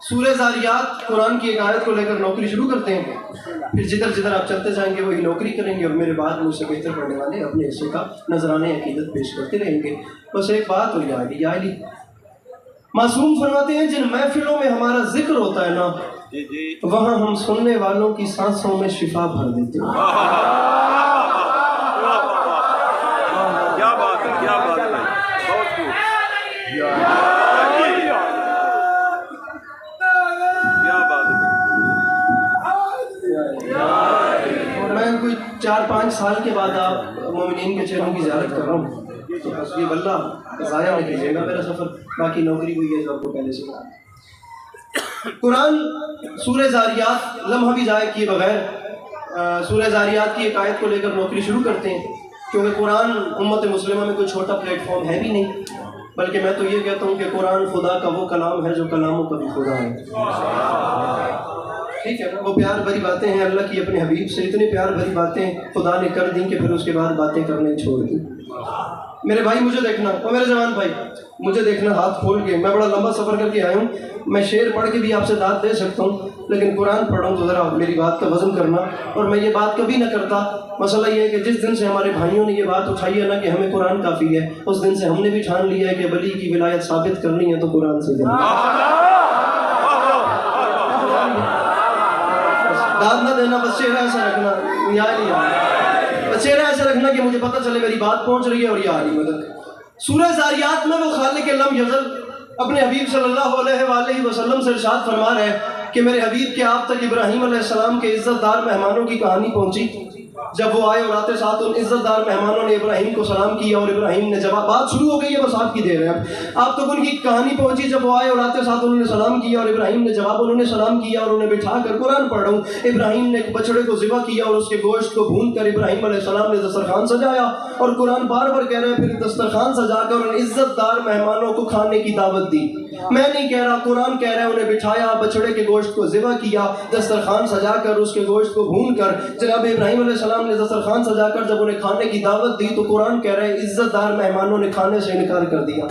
سورہ زاریات قرآن کی ایک آیت کو لے کر نوکری شروع کرتے ہیں، پھر جدھر جدھر آپ چلتے جائیں گے وہی نوکری کریں گے، اور میرے بعد مجھ سے بہتر پڑھنے والے اپنے حصے کا نذرانے عقیدت پیش کرتے رہیں گے۔ بس ایک بات ہو جائے گی، یا علی معصوم فرماتے ہیں جن محفلوں میں ہمارا ذکر ہوتا ہے نا، وہاں ہم سننے والوں کی سانسوں میں شفا بھر دیتے ہیں۔ کیا بات ہے، کیا بات ہے، بہت خوب، کیا بات ہے۔ میں کوئی 4-5 سال کے بعد آپ مومنین کے چہروں کی زیارت کر رہا ہوں، تو حسبی اللہ ضائع نہ کیجیے گا میرا سفر، باقی نوکری ہوئی ہے جو آپ کو پہلے سے کہا۔ قرآن سورہ زاریات لمحہ بھی ضائع کیے بغیر سورہ زاریات کی ایک آیت کو لے کر نوکری شروع کرتے ہیں، کیونکہ قرآن امت مسلمہ میں کوئی چھوٹا پلیٹ فارم ہے بھی نہیں، بلکہ میں تو یہ کہتا ہوں کہ قرآن خدا کا وہ کلام ہے جو کلاموں کا بھی خدا ہے۔ ٹھیک ہے نا، وہ پیار بھری باتیں ہیں اللہ کی اپنے حبیب سے، اتنی پیار بھری باتیں خدا نے کر دیں کہ پھر اس کے بعد باتیں کرنے چھوڑ دیں۔ میرے بھائی مجھے دیکھنا، اور میرے جوان بھائی مجھے دیکھنا ہاتھ کھول کے، میں بڑا لمبا سفر کر کے آیا ہوں، میں شعر پڑھ کے بھی آپ سے داد دے سکتا ہوں، لیکن قرآن پڑھا ہوں تو ذرا میری بات کا وزن کرنا۔ اور میں یہ بات کبھی نہ کرتا، مسئلہ یہ ہے کہ جس دن سے ہمارے بھائیوں نے یہ بات اٹھائی ہے نا کہ ہمیں قرآن کافی ہے، اس دن سے ہم نے بھی ٹھان لیا ہے کہ ولی کی ولایت ثابت کرنی ہے تو قرآن سے داد نہ دینا، بس چہرہ ایسا رکھنا، یا بس چہرہ ایسا رکھنا کہ مجھے پتہ چلے میری بات پہنچ رہی ہے اور یہ آ رہی مدد۔ سورہ زاریات میں وہ خالق لم یزل اپنے حبیب صلی اللہ علیہ وآلہ وسلم سے ارشاد فرما رہے ہیں کہ میرے حبیب کے آپ تک ابراہیم علیہ السلام کے عزت دار مہمانوں کی کہانی پہنچی۔ جب وہ آئے اور آتے ساتھ ان عزت دار مہمانوں نے ابراہیم کو سلام کیا اور ابراہیم نے جواب، بات شروع ہو گئی ہے بس آپ کی دیر ہے، آپ تک ان کی کہانی پہنچی۔ جب وہ آئے اور آتے ساتھ انہوں نے سلام کیا اور ابراہیم نے جواب، انہوں نے سلام کیا اور انہیں بٹھا کر قرآن پڑھ رہا ہوں، ابراہیم نے ایک بچڑے کو ذبح کیا اور اس کے گوشت کو بھون کر ابراہیم علیہ السلام نے دسترخوان سجایا، اور قرآن بار بار کہہ رہے ہیں پھر دسترخوان سجا کر ان عزت دار مہمانوں کو کھانے کی دعوت دی۔ میں نہیں کہہ رہا، قرآن کہہ رہا ہے انہیں بٹھایا، بچڑے کے گوشت کو ذبح کیا، دسترخوان سجا کر اس کے گوشت کو بھون کر جناب ابراہیم علیہ السلام نے دسترخوان سجا کر جب انہیں کھانے کی دعوت دی تو قرآن کہہ رہے ہیں عزت دار مہمانوں نے کھانے سے انکار کر دیا۔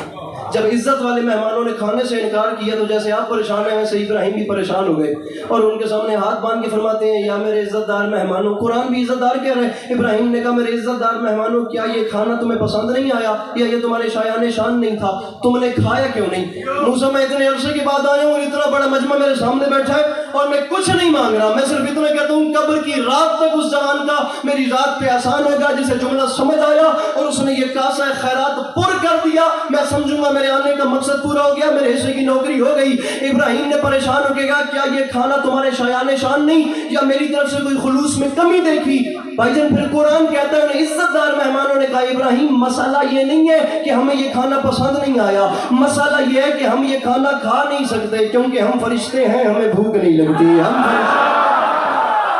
جب عزت والے مہمانوں نے کھانے سے انکار کیا تو جیسے آپ پریشان ہیں ویسے ابراہیم بھی پریشان ہو گئے، اور ان کے سامنے ہاتھ باندھ کے فرماتے ہیں یا میرے عزت دار مہمانوں، قرآن بھی عزت دار کہہ رہے ہیں، ابراہیم نے کہا میرے عزت دار مہمانوں کیا یہ کھانا تمہیں پسند نہیں آیا یا یہ تمہارے شایان شان نہیں تھا، تم نے کھایا کیوں نہیں؟ موسیٰ میں اتنے عرصے کے بعد آیا ہوں اور اتنا بڑا مجمع میرے سامنے بیٹھا ہے اور میں کچھ نہیں مانگ رہا، میں صرف اتنا کہتا ہوں قبر کی رات تک اس جوان کا میری ذات پہ احسان ہوگا جسے جملہ سمجھ آیا اور اس نے یہ کاسہ خیرات پر کر دیا، میں سمجھوں گا میرے آنے کا مقصد پورا ہو گیا، میرے حصے کی نوکری ہو گئی۔ ابراہیم نے پریشان ہو کے کہا کیا یہ کھانا تمہارے شایان شان نہیں یا میری طرف سے کوئی خلوص میں کمی دیکھی؟ بھائی جان پھر قرآن کہتا ہے انہیں عزت دار مہمانوں نے کہا ابراہیم مسئلہ یہ نہیں ہے کہ ہمیں یہ کھانا پسند نہیں آیا، مسئلہ یہ ہے کہ ہم یہ کھانا کھا نہیں سکتے کیونکہ ہم فرشتے ہیں، ہمیں بھوک نہیں لگتی،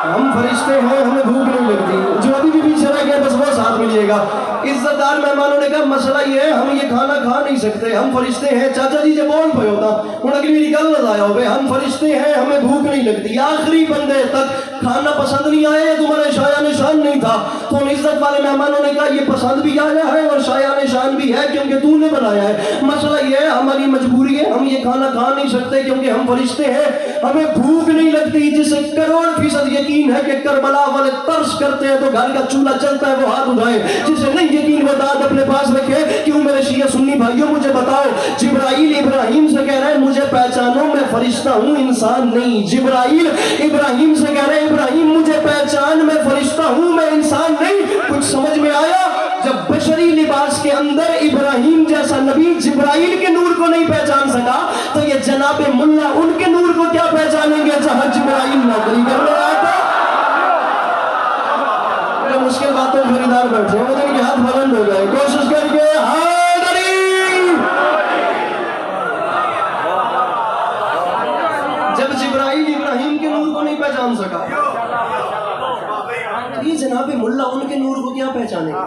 ہم فرشتے ہیں، ہمیں بھوک نہیں لگتی۔ جو ابھی بھی پیچھے رہ گئے بس وہ ساتھ ملیے گا۔ عزت دار مہمانوں نے کہا مسئلہ یہ ہے ہم یہ کھانا کھا نہیں سکتے، ہم فرشتے ہیں۔ چاچا جی جب بول پہ ہوتا ہوں اگلی میری گل نہ آیا ہوئے، ہم فرشتے ہیں، ہمیں بھوک نہیں لگتی۔ آخری بندے تک کھانا پسند نہیں آیا، تمہارے شایان شان نہیں تھا، تو ان عزت والے مہمانوں نے کہا یہ پسند بھی آیا ہے اور شایان شان بھی ہے کیونکہ تو نے بنایا ہے، مسئلہ یہ ہے ہماری مجبوری ہے، ہم یہ کھانا کھا نہیں سکتے کیونکہ ہم فرشتے ہیں، ہمیں بھوک نہیں لگتی۔ جسے کروڑ فیصد یقین ہے کہ کربلا والے ترس کرتے ہیں تو گھر کا چولہا چلتا ہے وہ ہاتھ اٹھائے، جسے نہیں یقین وہ داد اپنے پاس رکھے۔ کیوں میرے شیعہ سنی بھائیوں مجھے بتاؤ، جبرائیل ابراہیم سے کہہ رہے ہیں مجھے پہچانو میں فرشتہ ہوں انسان نہیں، جبرائیل ابراہیم سے کہہ رہے ہیں ابراہیم مجھے پہچان میں فرشتہ ہوں میں انسان نہیں۔ کچھ سمجھ میں آیا؟ جب بشری لباس کے اندر ابراہیم جیسا نبی جبرائیل کے نور کو نہیں پہچان سکا تو یہ جناب ملا ان کے نور کو کیا پہچانیں گے جہاں جبرائیل نوکری کر رہا تھا۔ مشکل باتوں خریدار بیٹھے ہیں، مجھے ان کے ہاتھ بلند ہو گئے، کوشش کر کے جب جبرائیل ابراہیم کے نور کو نہیں پہچان سکا یہ جناب ملا ان کے نور کو کیا پہچانے گا؟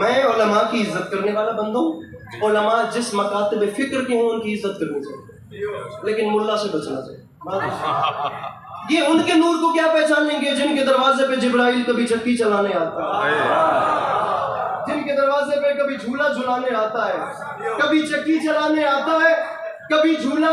میں علماء کی عزت کرنے والا بندہ ہوں، علماء جس مکاتب فکر کے ہوں ان کی عزت کرنی چاہیے لیکن ملا سے بچنا چاہیے۔ یہ ان کے نور کو کیا پہچانیں گے جن کے دروازے پہ جبرائیل کبھی چکی چلانے آتا ہے، جن کے دروازے پہ کبھی جھولا جھلانے آتا ہے، کبھی چکی چلانے آتا ہے، کبھی جھولا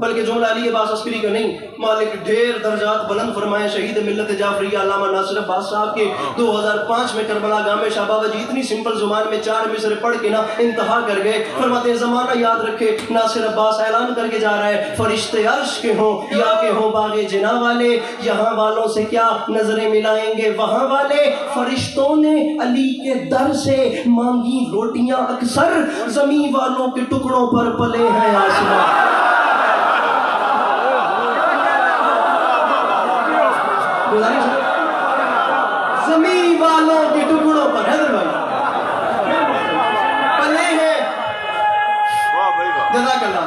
بلکہ جملہ علی عباس عسکری کا نہیں، مالک ڈھیر درجات بلند فرمائے شہید ملت جعفریہ علامہ ناصر عباس صاحب کے 2005 میں کربلا گاہ میں شاہ بابا جی اتنی سمپل زبان میں 4 مصرے پڑھ کے نا انتہا کر گئے. فرماتے ہیں زمانہ یاد رکھے ناصر عباس اعلان کر کے جا رہا ہے، فرشتے عرش کے ہوں یا کہ ہوں باغ جنا والے، یہاں والوں سے کیا نظریں ملائیں گے وہاں والے. فرشتوں نے علی کے در سے مانگی روٹیاں اکثر، زمین والوں کے ٹکڑوں پر پلے ہیں آسمان. زمین والوں کے ٹکڑوں پر حیدر بھائی پلے ہیں. جزاک اللہ.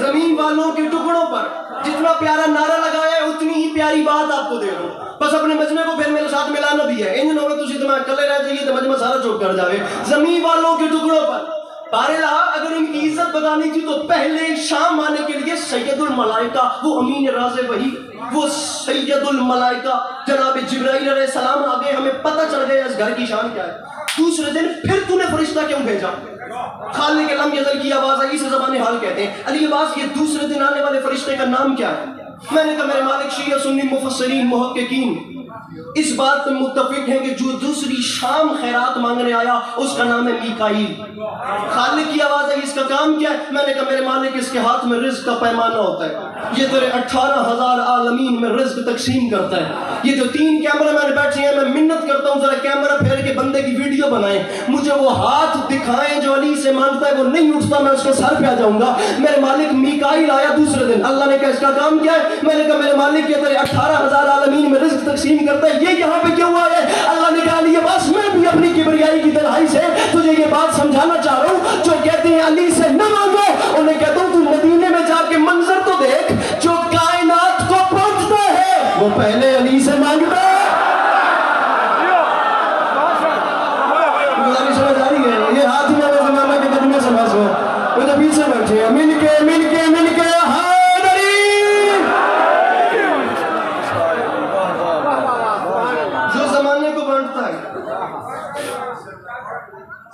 زمین والوں کے ٹکڑوں پر جتنا پیارا نعرہ لگایا ہے اتنی ہی پیاری بات آپ کو دے رہا ہوں. بس اپنے مجمع کو پھر میرے ساتھ ملانا بھی ہے. ان دنوں میں تجھے دماغ کلے رہ جائیے تو مجمع سارا چوک کر جاوے. زمین والوں کے ٹکڑوں پر بارہا اگر ان کی عزت بتانی تھی تو پہلے شام آنے کے لیے سید الملائکہ، وہ امین راز وحی، وہ سید الملائکہ جناب جبرائیل علیہ السلام آگے، ہمیں پتہ چل گیا اس گھر کی شان کیا ہے. دوسرے دن پھر تو نے فرشتہ کیوں بھیجا؟ خالق لم یزل کی آواز آئی، اسے زبان حال کہتے ہیں. علی عباس یہ دوسرے دن آنے والے فرشتے کا نام کیا ہے؟ میں نے کہا میرے مالک شیعہ سنی مفسرین محققین اس بات پہ متفق ہیں کہ جو دوسری شام خیرات مانگنے آیا اس کا نام ہے میکائیل. خالق کی آواز ہے، اس کا کام کیا ہے؟ میں نے کہا میرے مالک اس کے ہاتھ میں رزق کا پیمانہ ہوتا ہے، یہ تیرے 18,000 عالمین میں رزق تقسیم کرتا ہے. یہ جو 3 کیمرہ میں نے بیٹھے ہیں میں منت کرتا ہوں ذرا کیمرہ پھیر کے بندے کی ویڈیو بنائیں، مجھے وہ ہاتھ دکھائیں جو علی سے مانگتا ہے، وہ نہیں اٹھتا میں اس کے سر پہ آ جاؤں گا. میرے مالک میکائیل آیا دوسرے دن. اللہ نے کہا اس کا کام کیا ہے؟ میں نے کہا میرے مالک یہ تیرے 18,000 عالمین میں رزق تقسیم کرتا ہے، یہ یہاں پہ کیوں ہوا ہے؟ اللہ نے کہا علی عباس میں بھی اپنی کبریائی کی تنہائی سے تجھے یہ بات سمجھانا چاہ رہا ہوں، جو کہتے ہیں علی سے نہ مانگو انہیں کہتا ہوں تو مدینے میں جا کے منظر تو دیکھ، جو کائنات کو پہنچتا ہے وہ پہلے علی سے مانگتا ہے. سمجھ آ رہی ہے؟ یہ ہاتھ میں زمانہ کے قدمے سمجھ ہو وہ جو پیچھے بیٹھے ہیں مل کے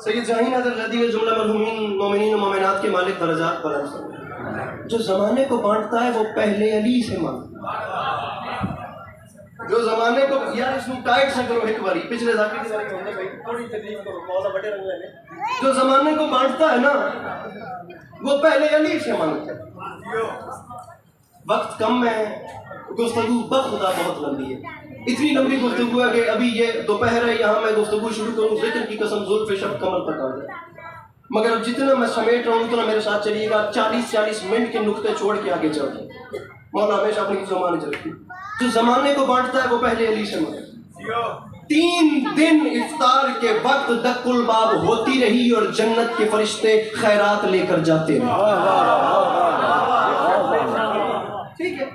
سید جاہین حضرت غدی جملہ مرحومین مومنین و مومنات کے مالک درجات بلند، جو زمانے کو بانٹتا ہے وہ پہلے علی سے مانگتا ہے. جو زمانے کو یار اس میں ٹائٹ سے کرو ایک باری پچھلے ذاکر کی باری ہونے بھائی تھوڑی تکلیف کرو مولا بڑے رنگ میں. جو زمانے کو بانٹتا ہے نا وہ پہلے علی سے مانگتا ہے. وقت کم ہے، گفتگو بخدا بہت لمبی ہے. اتنی لمبی گفتگو ہے کہ ابھی یہ دوپہر ہے، یہاں میں گفتگو شروع کروں ذکر کی قسم زلف شب کمر تک آ جائے، مگر اب جتنا میں سمیٹ رہا ہوں اتنا میرے ساتھ چلیے گا. 40 منٹ کے نقطے چھوڑ کے آگے چل رہے ہیں. مولا ہمیشہ اپنی زبان چلتی. جو زمانے کو بانٹتا ہے وہ پہلے علی سے مانگتا. 3 دن افطار کے وقت دق الباب ہوتی رہی اور جنت کے فرشتے خیرات لے کر جاتے رہے. ٹھیک ہے،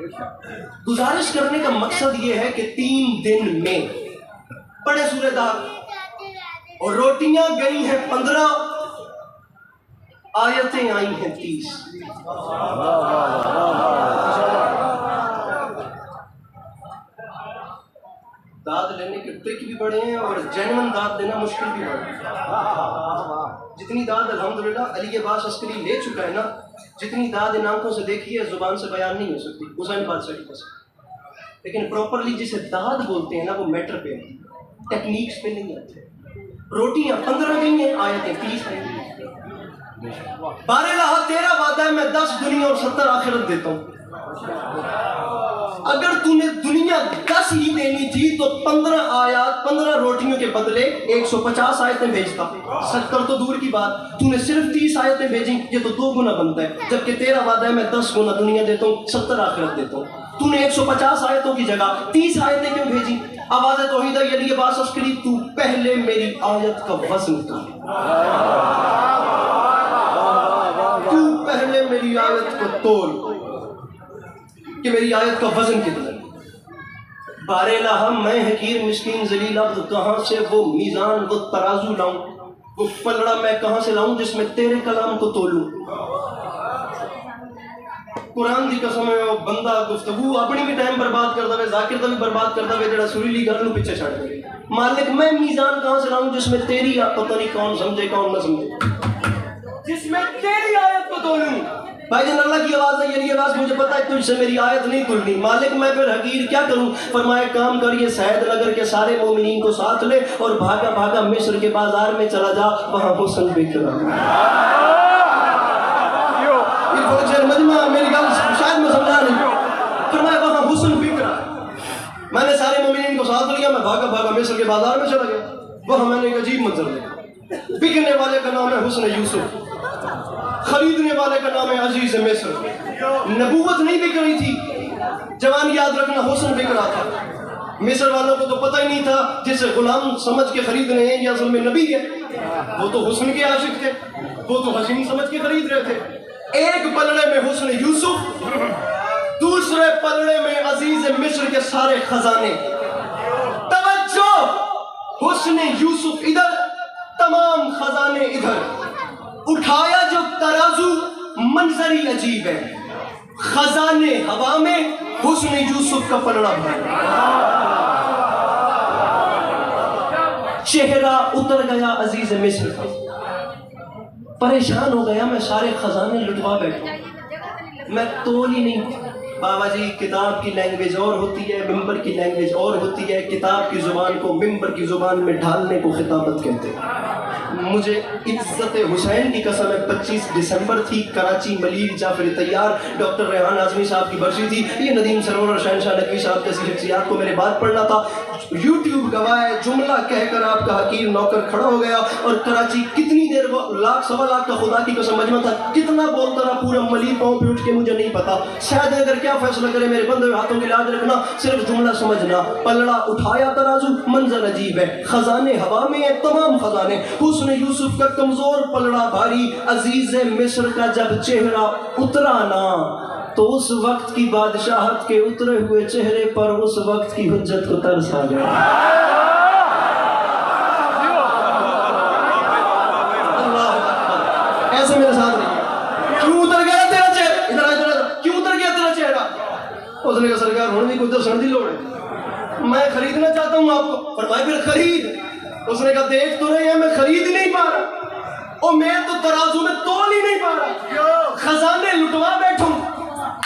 گزارش کرنے کا مقصد یہ ہے کہ 3 دن میں بڑے سورہ دار اور روٹیاں گئی ہیں 15، آیتیں آئی ہیں 30. داد لینے کے ٹرک بھی بڑے ہیں اور جینون داد دینا مشکل بھی بڑا ہے. جتنی داد الحمدللہ علی عباس عسکری لے چکا ہے نا، جتنی داد ان آنکھوں سے دیکھی ہے زبان سے بیان نہیں ہو سکتی. حسین بادشاہ کی قسم. لیکن پراپرلی جسے داد بولتے ہیں نا وہ میٹر پہ ہے، ٹیکنیکس پہ نہیں آتے. روٹیاں 15 گئی ہیں، آیتیں 30 آئی ہیں. بارہا تیرا وعدہ ہے میں 10 دنیا اور 70 آخرت دیتا ہوں. اگر تو نے دنیا 10 ہی دینی تھی تو 15 آیات 15 روٹیوں کے بدلے 150 آیتیں بھیجتا. 70 تو دور کی بات، تو نے صرف 30 آیتیں بھیجیں، یہ تو 2 گنا بنتا ہے. جبکہ تیرا وعدہ ہے میں 10 گنا دنیا دیتا ہوں، 70 آخرت دیتا ہوں. تو نے 150 آیتوں کی جگہ 30 آیتیں کیوں بھیجی؟ آواز توحید ہے علی عباس عسکری، تو پہلے میری آیت کا وزن کر، تو پہلے میری آیت کو تول کہ میری آیت کا وزن کتنا ہے. بارے لاہم میں حقیر مسکین ذلیل عبد کہاں سے وہ میزان وہ ترازو لاؤں، وہ پلڑا میں کہاں سے لاؤں جس میں تیرے کلام کو تولوں. قرآن دی قسم ہے وہ بندہ گفتگو اپنی بھی ٹائم برباد کرتا ہے، ذاکر کا بھی برباد کرتا ہے، جڑا سریلی گھر نو پیچھے چھڑ گئے. مالک میں میزان کہاں سے لاؤں جس میں تیری پتہ نہیں کون سمجھے کون نہ سمجھے. جس میں تیری آیت کو تولوں. بھائی جان اللہ کی آواز ہے، یہ آواز مجھے پتا ہے تجھ سے میری آیت نہیں تلنی. مالک میں پھر حقیر کیا کروں؟ فرمایا کام کر یہ سعید نگر کے سارے مومنین کو ساتھ لے اور بھاگا بھاگا مصر کے بازار میں چلا جا، وہاں حسن بک رہا. مجمع میری گل شاید میں سمجھا نہیں. فرمایا وہاں حسن بک رہا ہے. میں نے سارے مومنین کو ساتھ لیا، میں بھاگا بھاگا مصر کے بازار میں چلا گیا. وہاں میں نے ایک عجیب منظر دیکھا. بکنے والے کا نام ہے حسن یوسف، خریدنے والے کا نام ہے عزیز مصر. نبوت نہیں بک رہی تھی، جوان یاد رکھنا حسن بک رہا تھا. مصر والوں کو تو پتہ ہی نہیں تھا جسے غلام سمجھ کے خرید رہے ہیں یہ اصل میں نبی ہے. وہ تو حسن کے عاشق تھے، وہ تو حسین سمجھ کے خرید رہے تھے. ایک پلڑے میں حسن یوسف، دوسرے پلڑے میں عزیز مصر کے سارے خزانے. توجہ، حسن یوسف ادھر، تمام خزانے ادھر. اٹھایا جو ترازو منظر ہی عجیب ہے، خزانے ہوا میں، حسن یوسف کا پلڑا بھرا. چہرہ اتر گیا عزیز مصر کا، پریشان ہو گیا. میں سارے خزانے لٹوا بیٹھا، میں تول ہی نہیں. بابا جی کتاب کی لینگویج اور ہوتی ہے، ممبر کی لینگویج اور ہوتی ہے. کتاب کی زبان کو ممبر کی زبان میں ڈھالنے کو خطابت کہتے ہیں. مجھے عزت حسین کی قسم ہے، 25 دسمبر تھی، کراچی ملیر جعفر تیار، ڈاکٹر ریحان اعظمی صاحب کی برسی تھی. یہ ندیم سرور اور شہنشاہ نقوی صاحب جیسی شخصیات کو میرے بات پڑھنا تھا. یوٹیوب گواہ ہے، جملہ کہہ کر آپ کا حقیر نوکر کھڑا ہو گیا. اور کراچی کتنی دیر، لاکھ سوا لاکھ کا خدا کی قسم مجمع تھا، کتنا بولتا رہا پورا ملیر پاؤں پہ اٹھ کے مجھے نہیں پتا. شاید اگر کیا فیصلہ کرے میرے بندے ہوئے ہاتھوں کی لاج رکھنا، صرف جملہ سمجھنا. پلڑا اٹھایا ترازو منظر عجیب ہے، خزانے ہوا میں ہے، تمام خزانے. حسن یوسف کا کمزور پلڑا بھاری، عزیز مصر کا جب چہرہ اترا نا تو اس وقت کی بادشاہت کے اترے ہوئے چہرے پر اس وقت کی حجت کو ترس آ گیا. اللہ اکبر. ایسے میرے ساتھ نہیں. کیوں اتر گیا تیرا چہرہ؟ ادھر ادھر کیوں اتر گیا تیرا چہرہ؟ اس نے کہا سرکار ہونے بھی کوئی دسن دی لوڑ ہے، میں خریدنا چاہتا ہوں آپ کو. فرمایا پھر خرید. اس نے کہا دیکھ تو رہے ہیں میں خرید نہیں پا رہا، اور میں تو ترازو میں تول ہی نہیں پا رہا، خزانے لٹوا بیٹھوں،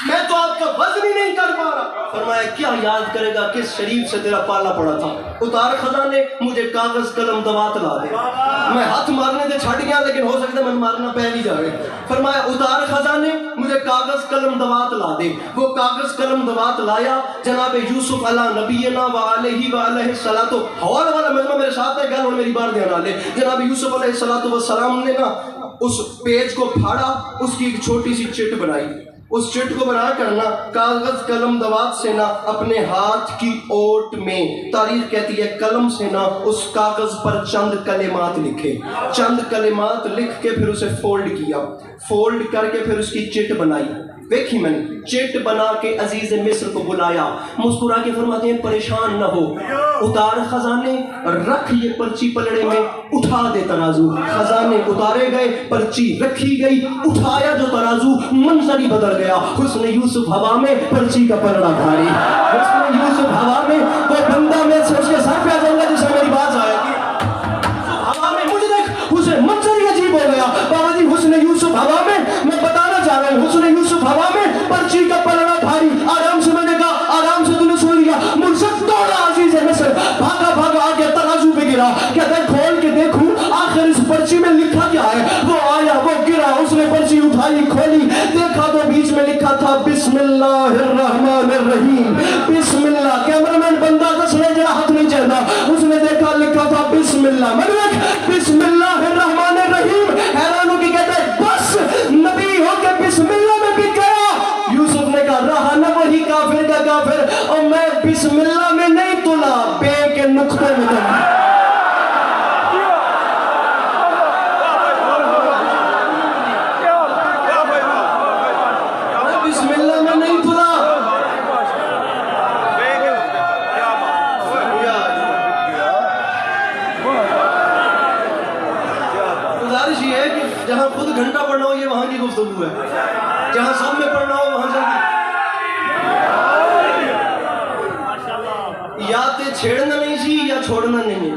میں تو آپ کا وزن ہی نہیں کر پا رہا. فرمایا کیا یاد کرے گا کس شریف سے تیرا پالا پڑا تھا؟ اتار خزانے، مجھے کاغذ قلم دوات لا دے. میں ہاتھ مارنے سے چھٹ گیا لیکن ہو سکتا ہے میں مارنا پہ نہیں جائے. فرمایا اتار خزانے، مجھے کاغذ قلم دوات لا دے. وہ کاغذ قلم دوات لایا. جناب یوسف علی نبینا و علیہ الصلوۃ، حوالہ والا مجمع میرے ساتھ ہے، گل میری بار دھیان آ لے. جناب یوسف علیہ السلام نے نا اس پیج کو پھاڑا، اس کی ایک چھوٹی سی چٹ بنائی. اس چٹ کو بنا کر نا کاغذ قلم دوات سے نا اپنے ہاتھ کی اوٹ میں، تاریخ کہتی ہے قلم سے نا اس کاغذ پر چند کلمات لکھے. چند کلمات لکھ کے پھر اسے فولڈ کیا، فولڈ کر کے پھر اس کی چٹ بنائی. دیکھی میں نے چٹ بنا کے عزیز مصر کو بلایا. مسکرا کے فرماتے ہیں پریشان نہ ہو، اتار خزانے، رکھ یہ پرچی پلڑے میں، اٹھا دے ترازو. خزانے اتارے گئے، پرچی رکھی گئی. اٹھایا جو ترازو منظر ہی بدل گیا. حسن یوسف ہوا میں، پرچی کا پلڑا بھاری. حسن یوسف ہوا میں، وہ بندہ میں سے اس کے سر پہ آ جائے گا جس میں میری بات آئے گی. ہوا میں مجھے دیکھ، حسن منظر ہی عجیب ہو گیا. بابا جی حسن یوسف ہوا میں، میں بتانا چاہ رہا ہوں حسن یوسف ہوا میں، پرچی کا پلڑا بھاری. آرام سے میں نے کہا، آرام سے تو نے سن لیا. مجھ سے دوڑا عزیز مصر، بھاگا بھاگا آ گیا ترازو پہ گرا. کہتا ہے کھول کے دیکھوں آخر اس پرچی میں لکھا کیا ہے. وہ آیا، وہ گرا، اس نے پرچی اٹھائی، کھولی، دیکھا تو بیچ میں لکھا تھا بسم اللہ الرحمن الرحیم. بسم اللہ. کیمرامین بندہ دس رہے جڑا ہاتھ نہیں چاہتا. اس نے دیکھا لکھا تھا بسم اللہ. میں نے دیکھ بسم اللہ الرحمن الرحیم. حیران ہو کے کہتا ہے بس نبی ہو کے بسم اللہ میں بھی گیا. یوسف نے کہا رہا نہ وہی کافر کا کافر، اور میں بسم اللہ میں نہیں تلا، بے کے نقطے میں تلا. جہاں خود گھنٹہ پڑھنا ہو یہ وہاں کی گفتگو ہے، جہاں سب میں پڑھنا ہو وہاں جا یا تے چھیڑنا نہیں سی یا چھوڑنا نہیں ہے.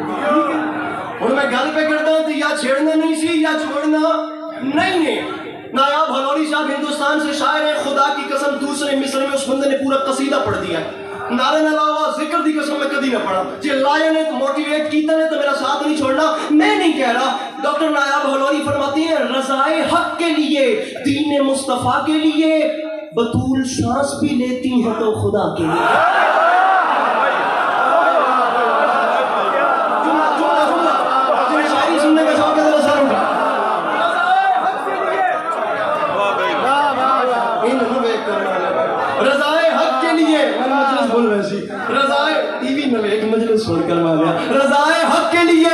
اور میں گل پہ کرتا ہوں تو یا چھیڑنا نہیں سی یا چھوڑنا نہیں. نایاب ہلوری صاحب ہندوستان سے شاعر ہیں, خدا کی قسم دوسرے مصر میں اس بندے نے پورا قصیدہ پڑھ دیا ہے. نعرے نہ لاوا ذکر دی قسم میں کبھی نہ پڑھا. جی اللہ نے موٹیویٹ کیتا نے تو میرا ساتھ نہیں چھوڑنا. میں نہیں کہہ رہا. ڈاکٹر نایاب ہلوری فرماتی ہیں رضائے حق کے لیے, دین مصطفیٰ کے لیے بطول سانس بھی لیتی ہیں تو خدا کے لیے. جنہیں شاعری سننے کا شوق ہے ذرا سر اٹھا. رضائے حق کے لیے مجلس بول رہے سی, رضائے ٹی وی میں ایک مجلس چھوڑ کر آ گیا. رضائے حق کے لیے,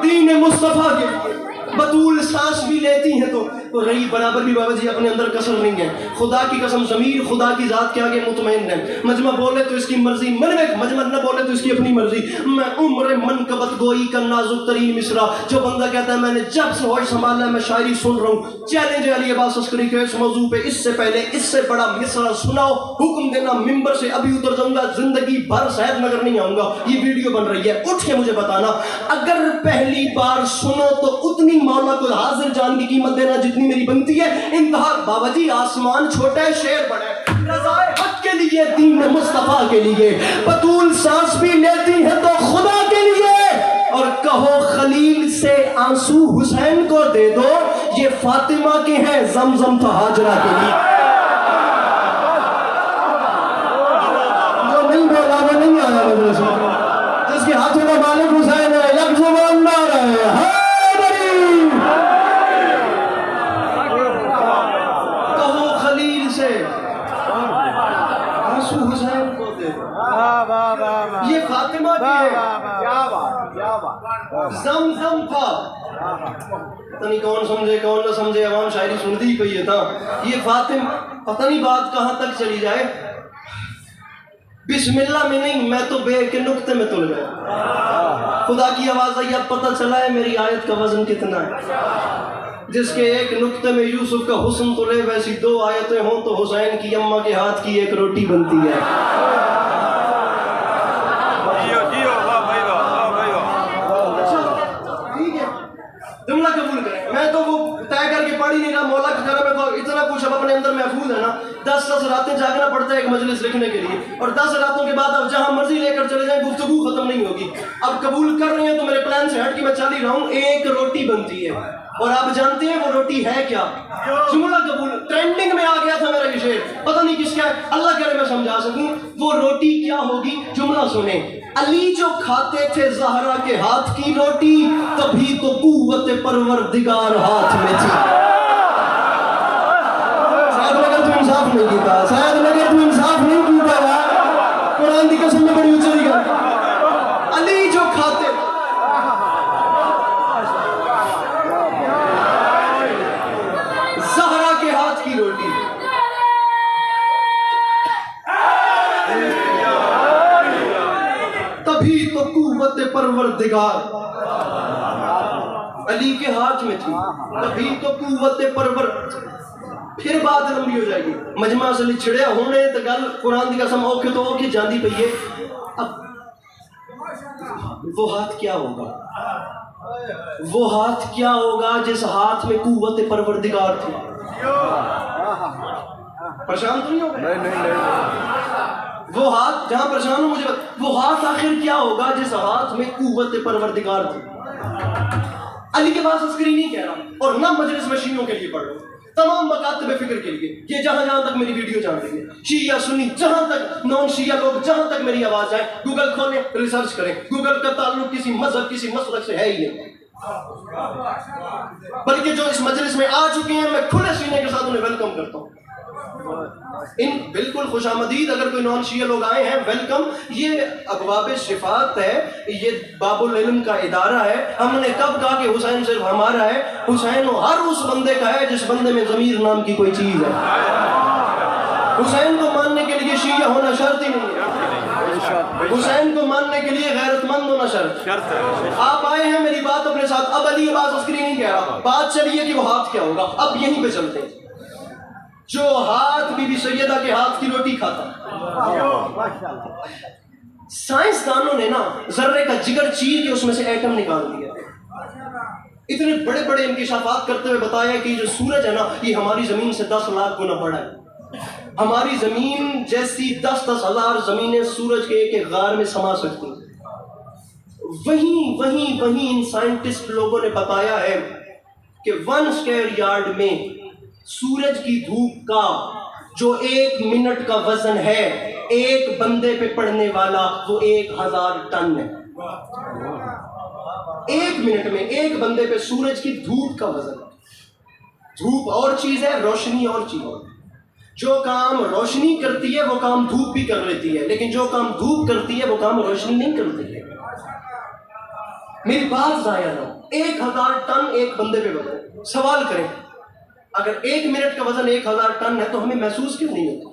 دین مصطفیٰ کے لیے بطول سانس بھی لیتی ہیں تو رہی برابر بھی بابا جی اپنے اندر کسر نہیں ہے. خدا کی قسم ضمیر خدا کی ذات کے آگے مطمئن ہے. مجمع بولے تو اس کی مرضی, مجمع نہ بولے تو اس کی اپنی مرضی. میں عمر منقبت گوئی کا نازک ترین مصرع, جو بندہ کہتا ہے میں نے جب سے ہوش سنبھالا ہے میں شاعری سن رہا ہوں. چیلنج ہے علی عباس عسکری کے اس موضوع پہ اس سے پہلے اس سے بڑا مصرع سناؤ, حکم دینا ممبر سے ابھی اتر جاؤں گا, زندگی بھر صحت نگر نہیں آؤں گا. یہ ویڈیو بن رہی ہے, اٹھ کے مجھے بتانا اگر پہلی بار سنو تو اتنی مولا کو حاضر جان کی قیمت دینا جتنی میری بنتی ہے. انتہا بابا جی آسمان چھوٹا ہے شیر بڑا ہے. رضائے حق کے لیے, دین مصطفیٰ کے لیے بطول سانس بھی لیتی ہے تو خدا کے لیے. اور کہو خلیل سے آنسو حسین کو دے دو, یہ فاطمہ کے ہیں زمزم تھا ہاجرہ کے لیے. جو نہیں بولا وہ نہیں آیا مدرسے میں. جس کے ہاتھوں کا مالک حسین ہے, یک زبان نعرہ ہے حسین کو دے دو, یہ فاطمہ کی ہے. زمزم تھا, پتہ نہیں کون سمجھے کون نہ سمجھے, عوام شاعری سنتی ہی پئی ہے تھا. یہ فاطمہ پتہ نہیں بات کہاں تک چلی جائے. بسم اللہ میں نہیں, میں تو بے کے نقطے میں تل گیا. خدا کی آواز آئی, اب پتہ چلا ہے میری آیت کا وزن کتنا ہے. جس کے ایک نقطے میں یوسف کا حسن تلے, ویسی دو آیتیں ہوں تو حسین کی اماں کے ہاتھ کی ایک روٹی بنتی ہے. ٹھیک ہے, جملہ قبول کریں. میں تو وہ طے کر کے پڑھ ہی نہیں رہا. مولا کے کرم میں اتنا کچھ اب اپنے اندر محفوظ ہے نا. 10 راتیں جاگنا پڑتا ہے ایک مجلس لکھنے کے لیے, اور 10 راتوں کے بعد اب جہاں مرضی لے کر چلے جائیں گفتگو ختم نہیں ہوگی. اب قبول کر رہے ہیں تو میرے پلان سے ہٹ کے میں چل ہی رہا ہوں. ایک روٹی بنتی ہے, اور آپ جانتے ہیں وہ روٹی ہے کیا؟ جملہ قبول. ٹرینڈنگ میں آ گیا تھا میرا یہ شعر, پتہ نہیں کس کا ہے, اللہ کرے میں سمجھا سکوں. وہ روٹی کیا ہوگی, جملہ سنیں. علی جو کھاتے تھے زہرا کے ہاتھ کی روٹی, تبھی تو قوت پروردگار ہاتھ میں تھی. شاید مگر تو انصاف نہیں کیتا, شاید مگر تو انصاف نہیں کیتا یار. قرآن کی قسم میں بڑی اچھی گل. علی جو کھاتے زہرا کے ہاتھ کی روٹی, تبھی تو قوت پروردگار علی کے ہاتھ میں تھی, تبھی تو قوت پھر بات لمبی ہو جائے گی. مجمع سے چھڑیا ہونے تو گل قرآن کی قسم اوکے تو اوکے جاندی پئی ہے. اب وہ ہاتھ کیا ہوگا, وہ ہاتھ کیا ہوگا جس ہاتھ میں قوت پروردگار تھی. پریشان تو نہیں ہوگا؟ وہ ہاتھ جہاں پریشان ہو مجھے وہ ہاتھ آخر کیا ہوگا جس ہاتھ میں قوت پروردگار تھی. علی کے پاس عسکری نہیں کہہ رہا, اور نہ مجلس میں شیعوں کے لیے پڑھ رہا ہوں. تمام مکاتب فکر کے لیے, یہ جہاں جہاں تک میری ویڈیو جان رہی ہے, شیعہ سنی جہاں تک, نان شیعہ لوگ جہاں تک میری آواز آئے, گوگل کھولیں, ریسرچ کریں. گوگل کا تعلق کسی مذہب کسی مسلک سے ہے ہی نہیں, بلکہ جو اس مجلس میں آ چکے ہیں میں کھلے سینے کے ساتھ انہیں ویلکم کرتا ہوں. بالکل خوش آمدید. اگر کوئی نان شیعہ لوگ آئے ہیں ویلکم. یہ ابواب شفاعت ہے, یہ باب العلم کا ادارہ ہے. ہم نے کب کہا کہ حسین صرف ہمارا ہے؟ حسین ہر اس بندے کا ہے جس بندے میں ضمیر نام کی کوئی چیز ہے. حسین کو ماننے کے لیے شیعہ ہونا شرط ہی نہیں ہے, حسین کو ماننے کے لیے غیرت مند ہونا شرط ہے. آپ آئے ہیں میری بات اپنے ساتھ. اب علی عباس عسکری نہیں کہہ رہا, بات چلیے کہ وہ ہاتھ کیا ہوگا. اب یہیں پہ چلتے ہیں. جو ہاتھ بی بی سیدہ کے ہاتھ کی روٹی کھاتا. سائنسدانوں نے نا ذرے کا جگر چیر کے اس میں سے ایٹم نکال دیا. اتنے بڑے بڑے انکشافات کرتے ہوئے بتایا کہ جو سورج ہے نا یہ ہماری زمین سے 10 لاکھ گنا بڑا ہے. ہماری زمین جیسی 10-10 ہزار زمینیں سورج کے ایک ایک غار میں سما سکتی ہیں. وہیں ان سائنٹسٹ لوگوں نے بتایا ہے کہ 1 اسکوائر یارڈ میں سورج کی دھوپ کا جو 1 منٹ کا وزن ہے ایک بندے پہ پڑنے والا وہ 1000 ٹن ہے. 1 منٹ میں ایک بندے پہ سورج کی دھوپ کا وزن. دھوپ اور چیز ہے، روشنی اور چیز ہے. جو کام روشنی کرتی ہے وہ کام دھوپ بھی کر لیتی ہے، لیکن جو کام دھوپ کرتی ہے وہ کام روشنی نہیں کرتی ہے. میری بات ضائع نہ ہو، 1000 ٹن ایک بندے پہ وزن. سوال کریں اگر 1 منٹ کا وزن 1000 ٹن ہے تو ہمیں محسوس کیوں نہیں ہوتا؟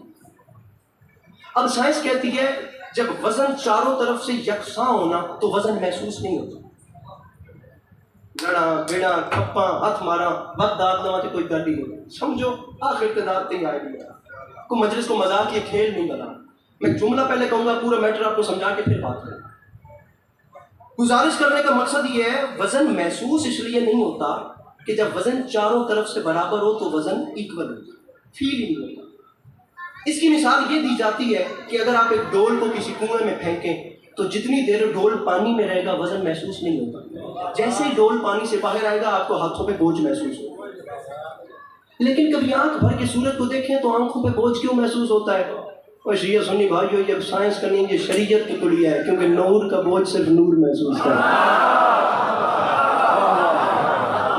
اب سائنس کہتی ہے جب وزن چاروں طرف سے یکساں ہونا تو وزن محسوس نہیں ہوتا. لڑا بیڑا کھپا ہاتھ مارا بد داد نہ کہ کوئی گاڑی نہیں سمجھو آخر اقتدار تھی آئے گیا کو مجلس کو مذاق یہ کھیل نہیں بنا. میں جملہ پہلے کہوں گا پورا میٹر آپ کو سمجھا کے پھر بات کریں. گزارش کرنے کا مقصد یہ ہے وزن محسوس اس لیے نہیں ہوتا کہ جب وزن چاروں طرف سے برابر ہو تو وزن ایکول ہوتا، فیل ہی نہیں ہوتا. اس کی مثال یہ دی جاتی ہے کہ اگر آپ ایک ڈول کو کسی کنویں میں پھینکیں تو جتنی دیر ڈول پانی میں رہے گا وزن محسوس نہیں ہوتا. جیسے ہی ڈول پانی سے باہر آئے گا آپ کو ہاتھوں پہ بوجھ محسوس ہوگا. لیکن کبھی آنکھ بھر کے سورج کو دیکھیں تو آنکھوں پہ بوجھ کیوں محسوس ہوتا ہے؟ اور شیعہ سنی بھائیو یہ سائنس کا نہیں، یہ شریعت کی کلیہ ہے، کیونکہ نور کا بوجھ صرف نور محسوس کرتا ہے.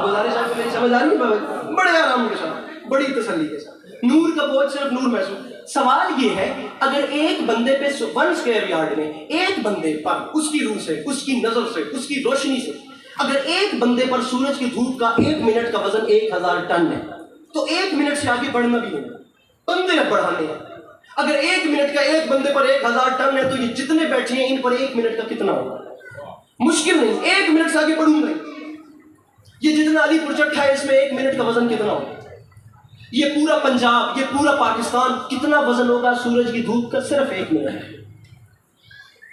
گزارش آپ کو میری سمجھ آ رہی ہے؟ بڑے آرام کے ساتھ، بڑی تسلی کے ساتھ، نور کا بوجھ صرف نور محسوس. سوال یہ ہے اگر ایک بندے پہ 1 اسکوائر یارڈ میں ایک بندے پر اس کی روح سے، اس کی نظر سے، اس کی روشنی سے اگر ایک بندے پر سورج کی دھوپ کا 1 منٹ کا وزن 1000 ٹن ہے تو 1 منٹ سے آگے بڑھنا بھی نہیں، بندے اب بڑھانے ہیں. اگر 1 منٹ کا ایک بندے پر 1000 ٹن ہے تو یہ جتنے بیٹھے ہیں ان پر 1 منٹ کا کتنا ہوگا؟ مشکل نہیں، 1 منٹ سے آگے بڑھوں گا. یہ جتنا علی پور چٹھا ہے اس میں 1 منٹ کا وزن کتنا ہوگا؟ یہ پورا پنجاب، یہ پورا پاکستان کتنا وزن ہوگا سورج کی دھوپ کا صرف 1 منٹ؟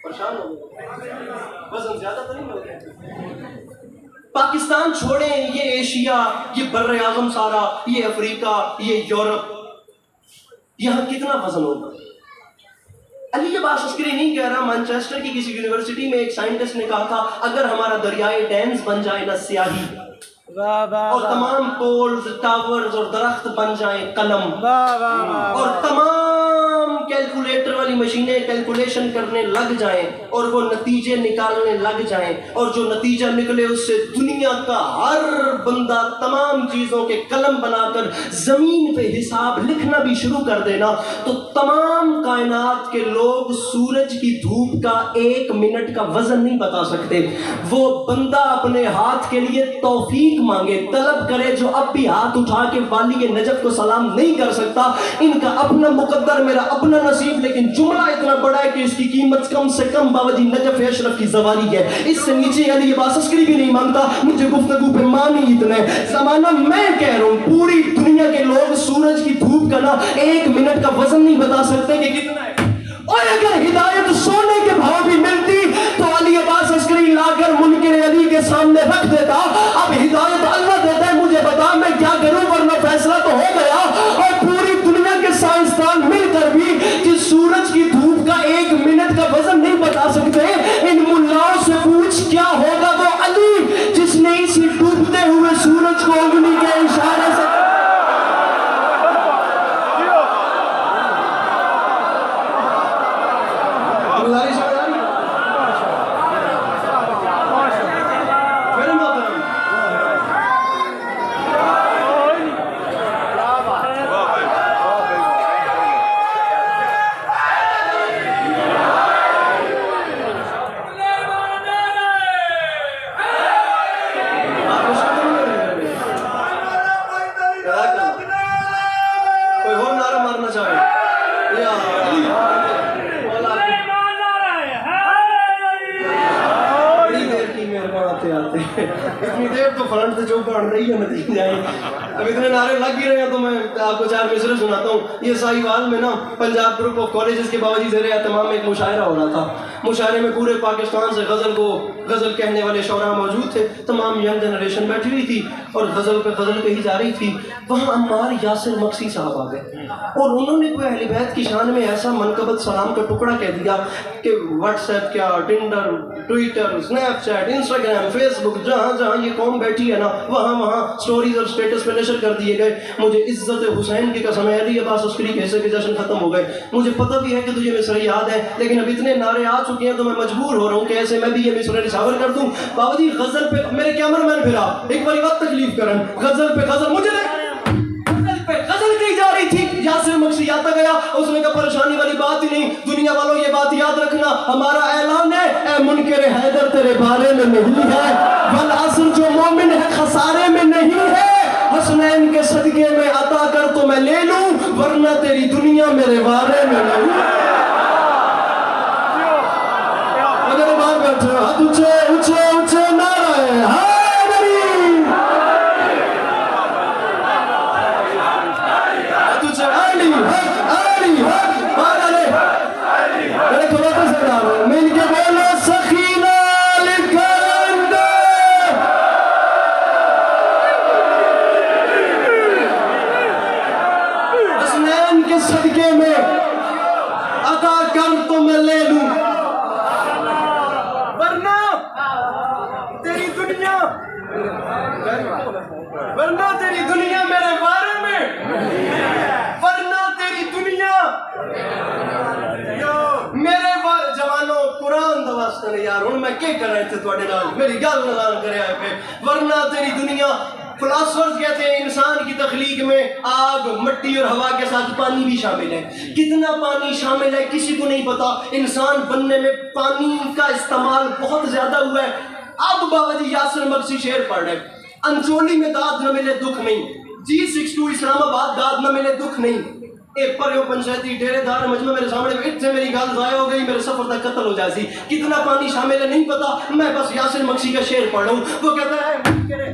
پریشان ہو گئے، وزن زیادہ تو نہیں ہوگا. پاکستان چھوڑیں، یہ ایشیا، یہ بر اعظم سارا، یہ افریقہ، یہ یورپ، یہاں کتنا وزن ہوگا؟ علی عباس عسکری نہیں کہہ رہا، مانچسٹر کی کسی یونیورسٹی میں ایک سائنٹسٹ نے کہا تھا اگر ہمارا دریائے ٹیمز بن جائے نا سیاہی اور تمام پولز، ٹاورز اور درخت بن جائیں قلم اور تمام کیلکولیٹر والی مشینیں کیلکولیشن کرنے لگ جائیں اور وہ نتیجے نکالنے لگ جائیں اور جو نتیجہ نکلے اس سے دنیا کا ہر بندہ تمام چیزوں کے قلم بنا کر زمین پہ حساب لکھنا بھی شروع کر دینا تو تمام کائنات کے لوگ سورج کی دھوپ کا 1 منٹ کا وزن نہیں بتا سکتے. وہ بندہ اپنے ہاتھ کے لیے توفیق مانگے، طلب کرے، جو اب بھی ہاتھ اٹھا کے والی نجف کو سلام نہیں کر سکتا. ان کا اپنا مقدر، میرا اپنا نصیب، لیکن جملہ اتنا بڑا ہے کہ اس کی قیمت کم سے کم باوجی نجف اشرف کی زوالی ہے. اس سے نیچے علی عباس عسکری بھی نہیں مانگتا. مجھے گفتگو پہ مانی اتنا ہے زمانہ. میں کہہ رہا ہوں پوری دنیا کے لوگ سورج کی دھوپ کا نا 1 منٹ کا وزن نہیں بتا سکتے کہ کتنا ہے. اور اگر ہدایت سونے کے بھاؤ بھی ملتی تو علی عباس عسکری لا کر منکر علی کے سامنے رکھ دیتا. اب ہدایت اللہ دیتا ہے، مجھے بتا میں کیا کروں، ورنہ فیصلہ تو ہو گیا. اور پوری دنیا کے سائنسدان مل کر بھی کہ سورج کی دھوپ کا 1 منٹ کا وزن نہیں بتا سکتے. ان ملاؤں سے پوچھ کیا ہوگا وہ علی جس نے اسی ڈوبتے ہوئے سورج کو انگلی کے اشارے سے اتنی دیر تو فرنٹ سے چوک آن رہی ہے نتیجہ جائے. اب اتنے نعرے لگ ہی رہے ہیں تو میں آپ کو 4 مصرے سناتا ہوں. یہ ساہیوال میں نا پنجاب گروپ آف کالجز کے باوجود زیر اہتمام ایک مشاعرہ ہو رہا تھا. مشاعرے میں پورے پاکستان سے غزل کہنے والے شعراء موجود تھے. تمام ینگ جنریشن بیٹھی ہوئی تھی اور غزل پہ غزل کہی جا رہی تھی. وہاں عمار یاسر مقصی صاحب آ گئے اور انہوں نے کوئی اہل بیت کی شان میں ایسا منقبت سلام کا ٹکڑا کہہ دیا کہ واٹس ایپ کیا، Tinder, Twitter, Snapchat, Instagram, Facebook, جہاں جہاں یہ قوم بیٹھی ہے نا وہاں اسٹوریز اور اسٹیٹس پہ نشر کر دیے گئے. مجھے عزت حسین کی قسم ہے، علی عباس عسکری کے حصے کے جشن ختم ہو گئے. مجھے پتہ بھی ہے کہ تجھے مصرے یاد ہے لیکن اب اتنے نعرے آ چکے ہیں تو میں مجبور ہو رہا ہوں کہ ایسے میں بھی یہ مصرے نشاور کر دوں. بابا جی غزل پہ میرے کیمرہ مین پھرا ایک باری وقت تکلیف کرن، غزل پہ غزل مجھے غزل کہی جا رہی تھی. یاسر مقصی آتا گیا، اس نے کہا پریشانی والی بات ہی نہیں. دنیا والوں یہ بات یاد رکھنا، ہمارا اعلان ہے اے منکر حیدر تیرے بارے میں نہیں ہے، والعصر جو مومن ہے خسارے میں نہیں ہے. حسنین کے صدقے میں عطا کر تو میں لے لوں ورنہ تیری دنیا میرے بارے میں نہیں ہے. اگر بار بیٹھے ہاتھ اونچے اونچے اونچے نعرہ ہے مل کے بولو سخینہ لکھندے. حسنین کے صدقے میں عطا کر تو میں لے لوں ورنہ تیری دنیا میرے بارے میں، ورنہ تیری دنیا میرے بارے. جوانوں قرآن دا واسطہ نہیں یار ہوں میں کیا کر رہے تھے تھوڑے نال میری گل نظام کرے آئے پہ. ورنہ تیری دنیا. فلاسفرز کہتے ہیں انسان کی تخلیق میں آگ، مٹی اور ہوا کے ساتھ پانی بھی شامل ہے. کتنا پانی شامل ہے کسی کو نہیں پتا. انسان بننے میں پانی کا استعمال بہت زیادہ ہوا ہے. اب بابا جی یاسر مقصی شعر پڑھ رہے، انچولی میں داد نہ ملے دکھ نہیں، G62 اسلام آباد داد نہ ملے دکھ نہیں. ایک پریو پنچایتی ڈیرے دار مجمع میرے سامنے ایک سے میری گال ضائع ہو گئی، میرے سفر تک قتل ہو جاتی. کتنا پانی شامل ہے نہیں پتا. میں بس یاسر مقصی کا شعر پڑھ رہا ہوں. وہ کہتا ہے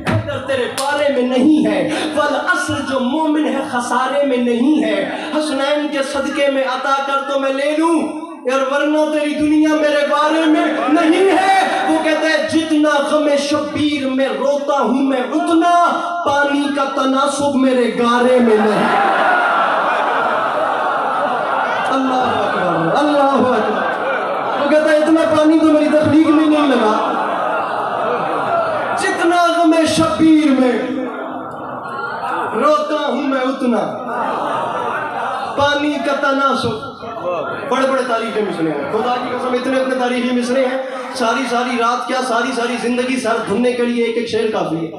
حیدر تیرے بارے میں نہیں ہے، والعصر جو مومن ہے خسارے میں نہیں ہے. حسنین کے صدقے میں عطا کر تو میں لے لوں یار ورنہ تیری دنیا میرے بارے میں نہیں ہے. وہ کہتا ہے جتنا غم شبیر میں روتا ہوں میں اتنا پانی کا تناسب میرے گارے میں نہیں. اللہ اکبر اللہ اکبر. وہ کہتا ہے اتنا پانی تو میری تخلیق میں نہیں لگا. جتنا غم شبیر میں روتا ہوں میں اتنا پانی کا تناسب. بڑے بڑے تاریخی مصرے ہیں خدا کی قسم، اتنے تاریخی مصرے ہیں. ساری رات کیا ساری زندگی سر دھننے کے لیے ایک ایک شعر کافی ہے.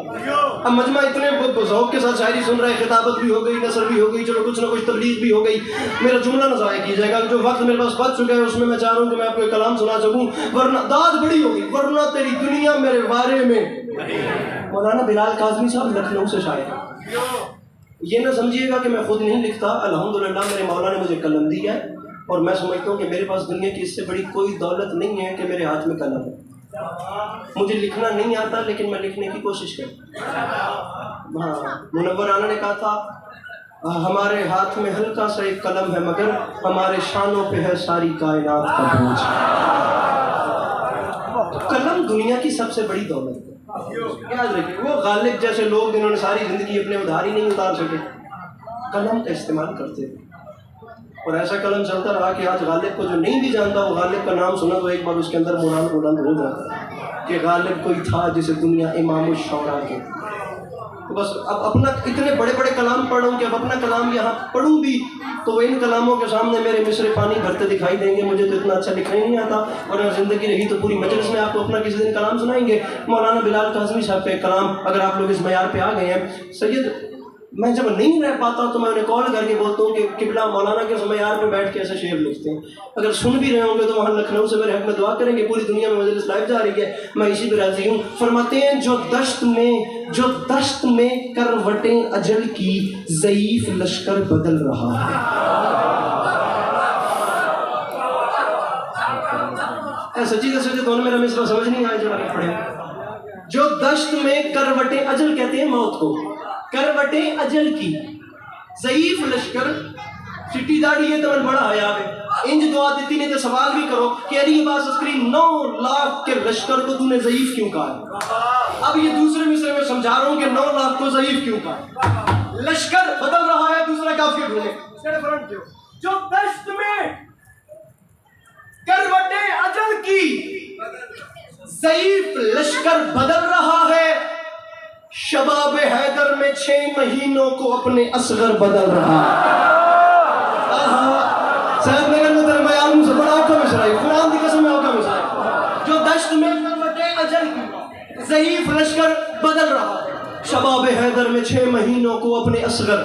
اب مجمع اتنے ذوق کے ساتھ شاعری سن رہے ہیں، خطابت بھی ہو گئی، نثر بھی ہو گئی، چلو کچھ نہ کچھ تبلیغ بھی ہو گئی. میرا جملہ نہ ضائع کیجیے گا، جو وقت میرے پاس بچ چکا ہے اس میں میں چاہ رہا ہوں کہ میں آپ کو ایک کلام سنا سکوں. ورنہ داد بڑی ہوگی ورنہ تیری دنیا میرے بارے میں. مولانا بلال کاظمی صاحب لکھنؤ سے شاعر. یہ نہ سمجھیے گا کہ میں خود نہیں لکھتا، الحمدللہ میرے مولا نے مجھے قلم دی ہے اور میں سمجھتا ہوں کہ میرے پاس دنیا کی اس سے بڑی کوئی دولت نہیں ہے کہ میرے ہاتھ میں قلم ہے. مجھے لکھنا نہیں آتا لیکن میں لکھنے کی کوشش کرتا. ہاں منور آنا نے کہا تھا ہمارے ہاتھ میں ہلکا سا ایک قلم ہے مگر ہمارے شانوں پہ ہے ساری کائنات کا بوجھ. قلم دنیا کی سب سے بڑی دولت ہے. یاد رکھیے وہ غالب جیسے لوگ جنہوں نے ساری زندگی اپنے ادھار ہی نہیں اتار سکے قلم کا استعمال کرتے تھے. اور ایسا قلم چلتا رہا کہ آج غالب کو جو نہیں بھی جانتا وہ غالب کا نام سنا تو ایک بار اس کے اندر مراد بلند ہو جاتا ہے کہ غالب کوئی تھا جسے دنیا امام الشعراء کے. تو بس اب اپنا اتنے بڑے بڑے کلام پڑھ رہا ہوں کہ اب اپنا کلام یہاں پڑھوں بھی تو ان کلاموں کے سامنے میرے مصرے پانی بھرتے دکھائی دیں گے. مجھے تو اتنا اچھا لکھنا ہی نہیں آتا اور اگر زندگی رہی تو پوری مجلس میں آپ کو اپنا کسی دن کلام سنائیں گے. مولانا بلال کاظمی صاحب کا ایک کلام اگر آپ لوگ اس معیار پہ آ گئے ہیں. سید میں جب نہیں رہ پاتا تو میں انہیں کال کر کے بولتا ہوں کہ قبلہ مولانا کے معیار پہ بیٹھ کے ایسے شعر لکھتے ہیں. اگر سن بھی رہے ہوں گے تو وہاں لکھنؤ سے میرے حق میں دعا کریں گے. پوری دنیا میں مجلس لائیو جا رہی ہے، میں اسی پہ راضی ہوں. فرماتے ہیں جو دشت میں کروٹیں اجل کی ضعیف لشکر بدل رہا ہے. سچی دونوں میرا مصرع سمجھ نہیں آیا جو میں نے پڑھا. جو دشت میں کروٹیں اجل کہتے ہیں موت کو، کروٹیں اجل کی، ضعیف لشکر چٹی داڑھی ہے تو من بڑا آیا ہے انج دعا دیتی نہیں تو سوال بھی کرو کہ علی عباس عسکری 9 لاکھ کے لشکر کو تو نے ضعیف کیوں کہا ہے؟ اب یہ دوسرے مصرے میں سمجھا رہا ہوں کہ 9 لاکھ کو ضعیف کیوں کہا ہے؟ لشکر بدل رہا ہے، دوسرا کافی ڈھونڈے جو دشت میں کروٹیں اجل کی، ضعیف لشکر بدل رہا ہے، شباب حیدر میں 6 مہینوں کو اپنے اصغر بدل رہا ہے۔ صاحب نگر میں تیرے بیان سے بڑا اوکا مشرا ہے، قرآن کی قسم میں اوکا مشرا ہے۔ جو دشت میں کروٹیں اجل کی، ضعیف لشکر بدل رہا ہے، شباب حیدر میں 6 مہینوں کو اپنے اصغر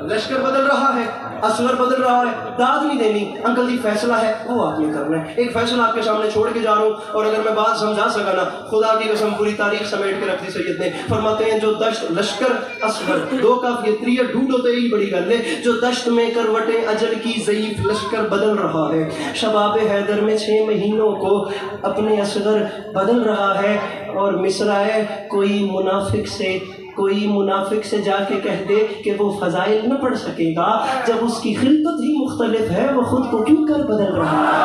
لشکر بدل رہا ہے، اصغر بدل رہا ہے۔ داد نہیں دینی انکل جی، فیصلہ ہے وہ آپ نے کرنا ہے۔ ایک فیصلہ آپ کے سامنے چھوڑ کے جا رہا ہوں، اور اگر میں بات سمجھا سکا نا، خدا کی قسم پوری تاریخ سمیٹ کے رکھ دی سید نے۔ فرماتے ہیں جو دشت لشکر اصغر دو کاف یہ تریہ ڈھونڈو تو یہی بڑی گل ہے۔ جو دشت میں کروٹیں اجل کی، ضعیف لشکر بدل رہا ہے، شباب حیدر میں 6 مہینوں کو اپنے اصغر بدل رہا ہے۔ اور مصرع ہے کوئی منافق سے جا کے کہہ دے کہ وہ فضائل نہ پڑھ سکے گا، جب اس کی خلقت ہی مختلف ہے وہ خود کو کیوں کر بدل رہا ہے؟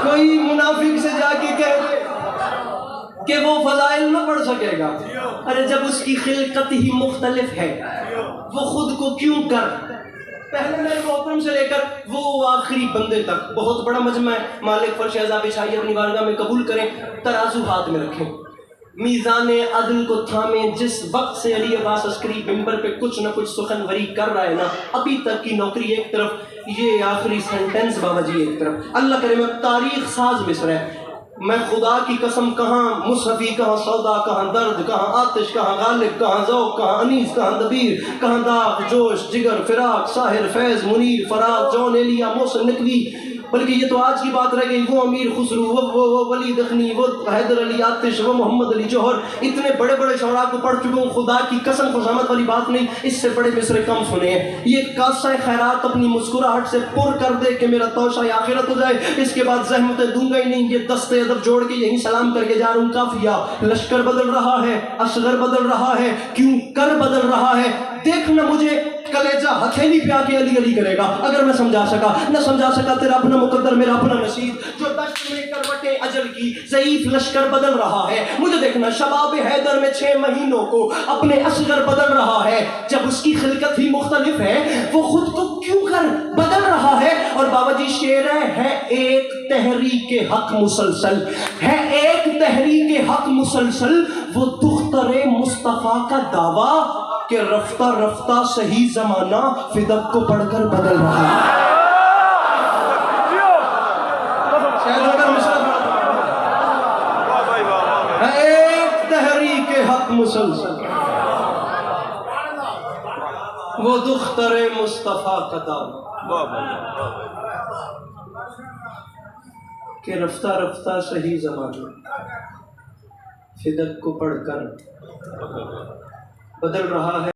کوئی منافق سے جا کے کہہ دے کہ وہ فضائل نہ پڑھ سکے گا، ارے جب اس کی خلقت ہی مختلف ہے وہ خود کو کیوں کر۔ پہلے میرے محترم سے لے کر وہ آخری بندے تک بہت بڑا مجمع ہے، مالک فرش عذاب شاہی اپنی بارگاہ میں قبول کریں، ترازو ہاتھ میں رکھیں، میزان عدل کو تھامیں۔ جس وقت سے علی عباس عسکری ممبر پہ کچھ نہ کچھ سخنوری کر رہا ہے نا، ابھی تک کی نوکری ایک طرف، یہ آخری سینٹنس بابا جی ایک طرف۔ اللہ کرے میں تاریخ ساز مصر ہے، میں خدا کی قسم کہاں مصحفی، کہاں سودا، کہاں درد، کہاں آتش، کہاں غالب، کہاں ذوق، کہاں انیس، کہاں دبیر، کہاں داغ، جوش، جگر، فراق، ساحر، فیض، منیر، فرات، جون ایلیا، محسن نقوی، بلکہ یہ تو آج کی بات رہ گئی، وہ امیر خسرو، وہ ولی دخنی، وہ حیدر علی آتش، وہ محمد علی جوہر، اتنے بڑے بڑے شعراء کو پڑھ چکا ہوں، خدا کی قسم خوشامد والی بات نہیں، اس سے بڑے مصرے کم سنے ہیں۔ یہ کاسہ خیرات اپنی مسکراہٹ سے پر کر دے کہ میرا توشہ آخرت ہو جائے، اس کے بعد زحمتیں دوں گا ہی نہیں، یہ دستے ادب جوڑ کے یہیں سلام کر کے جا رہا ہوں۔ کافیہ لشکر بدل رہا ہے، اصغر بدل رہا ہے، کیوں کر بدل رہا ہے، دیکھنا مجھے کلیجہ ہتھیلی پہ آ کے علی علی کرے گا اگر میں سمجھا سکا، نہ سمجھا سکا تیرا اپنا مقدر میرا اپنا نصیب۔ جو دشت میں کروٹیں اجل کی، ضعیف لشکر بدل رہا ہے، مجھے دیکھنا شباب حیدر میں 6 مہینوں کو اپنے اصغر بدل رہا ہے، جب اس کی خلقت ہی مختلف ہے وہ خود کو کیوں کر بدل رہا ہے۔ اور بابا جی شعر ہے ایک تحریک حق مسلسل، ہے ایک تحریک حق مسلسل، وہ دختر مصطفیٰ کا دعویٰ کہ رفتہ رفتہ صحیح زمانہ فدق کو پڑھ کر بدل رہا ہے۔ ایک تحریک حق مسلسل، وہ دختر مصطفیٰ کا دعویٰ کہ رفتہ رفتہ صحیح زمانہ فدق کو پڑھ کر بدل رہا ہے۔